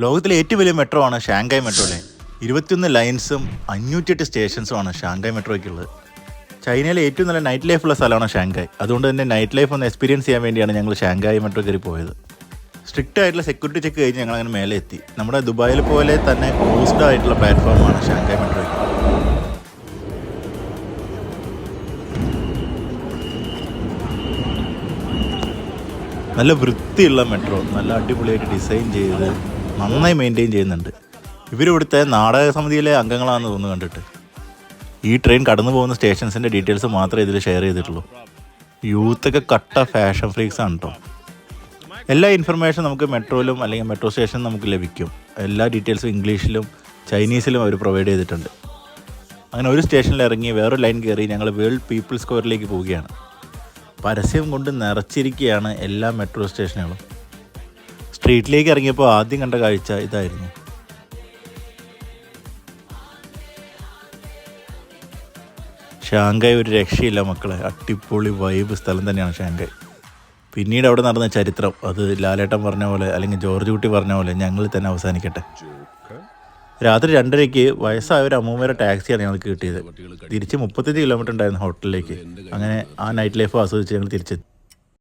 ലോകത്തിലെ ഏറ്റവും വലിയ മെട്രോ ആണ് ഷാങ്കായ് മെട്രോ ലൈൻ. 21 ലൈൻസും 508 സ്റ്റേഷൻസുമാണ് ഷാങ്കായ് മെട്രോയ്ക്കുള്ളത്. ചൈനയിലെ ഏറ്റവും നല്ല നൈറ്റ് ലൈഫുള്ള സ്ഥലമാണ് ഷാങ്കായ്. അതുകൊണ്ട് തന്നെ നൈറ്റ് ലൈഫ് ഒന്ന് എക്സ്പീരിയൻസ് ചെയ്യാൻ വേണ്ടിയാണ് ഞങ്ങൾ ഷാങ്കായ് മെട്രോ കയറി പോയത്. സ്ട്രിക്റ്റ് ആയിട്ടുള്ള സെക്യൂരിറ്റി ചെക്ക് കഴിഞ്ഞ് ഞങ്ങൾ അങ്ങനെ മേലെ എത്തി. നമ്മുടെ ദുബായിൽ പോലെ തന്നെ ക്ലോസ്ഡ് ആയിട്ടുള്ള പ്ലാറ്റ്ഫോമാണ് ഷാങ്കായ് മെട്രോയ്ക്ക്. നല്ല വൃത്തിയുള്ള മെട്രോ, നല്ല അടിപൊളിയായിട്ട് ഡിസൈൻ ചെയ്ത് നന്നായി മെയിൻറ്റെയിൻ ചെയ്യുന്നുണ്ട്. ഇവരിവിടുത്തെ നാടക സമിതിയിലെ അംഗങ്ങളാണെന്ന് തോന്നുന്നു കണ്ടിട്ട്. ഈ ട്രെയിൻ കടന്നു പോകുന്ന സ്റ്റേഷൻസിൻ്റെ ഡീറ്റെയിൽസ് മാത്രമേ ഇതിൽ ഷെയർ ചെയ്തിട്ടുള്ളൂ. യൂത്തൊക്കെ കട്ട ഫാഷൻ ഫ്രീക്സ് ആണ് കേട്ടോ. എല്ലാ ഇൻഫർമേഷൻ നമുക്ക് മെട്രോയിലും അല്ലെങ്കിൽ മെട്രോ സ്റ്റേഷനിലും നമുക്ക് ലഭിക്കും. എല്ലാ ഡീറ്റെയിൽസും ഇംഗ്ലീഷിലും ചൈനീസിലും അവർ പ്രൊവൈഡ് ചെയ്തിട്ടുണ്ട്. അങ്ങനെ ഒരു സ്റ്റേഷനിൽ ഇറങ്ങി വേറൊരു ലൈൻ കയറി ഞങ്ങൾ വേൾഡ് പീപ്പിൾ സ്ക്വയറിലേക്ക് പോവുകയാണ്. പരസ്യം കൊണ്ട് നിറച്ചിരിക്കുകയാണ് എല്ലാ മെട്രോ സ്റ്റേഷനുകളും. സ്ട്രീറ്റിലേക്ക് ഇറങ്ങിയപ്പോൾ ആദ്യം കണ്ട കാഴ്ച ഇതായിരുന്നു. ഷാങ്കായ് ഒരു രക്ഷയില്ല മക്കളെ, അടിപൊളി വൈബ് സ്ഥലം തന്നെയാണ് ഷാങ്കായ്. പിന്നീട് അവിടെ നടന്ന ചരിത്രം അത് ലാലേട്ടൻ പറഞ്ഞ പോലെ അല്ലെങ്കിൽ ജോർജ് കുട്ടി പറഞ്ഞ പോലെ ഞങ്ങൾ തന്നെ അവസാനിക്കട്ടെ. രാത്രി 2:30 വയസ്സായ ഒരു അമ്മൂമ്മയുടെ ടാക്സിയാണ് ഞങ്ങൾക്ക് കിട്ടിയത്. തിരിച്ച് 35 കിലോമീറ്റർ ഉണ്ടായിരുന്നു ഹോട്ടലിലേക്ക്. അങ്ങനെ ആ നൈറ്റ് ലൈഫ് ആസ്വദിച്ച് ഞങ്ങൾ തിരിച്ചെത്തി.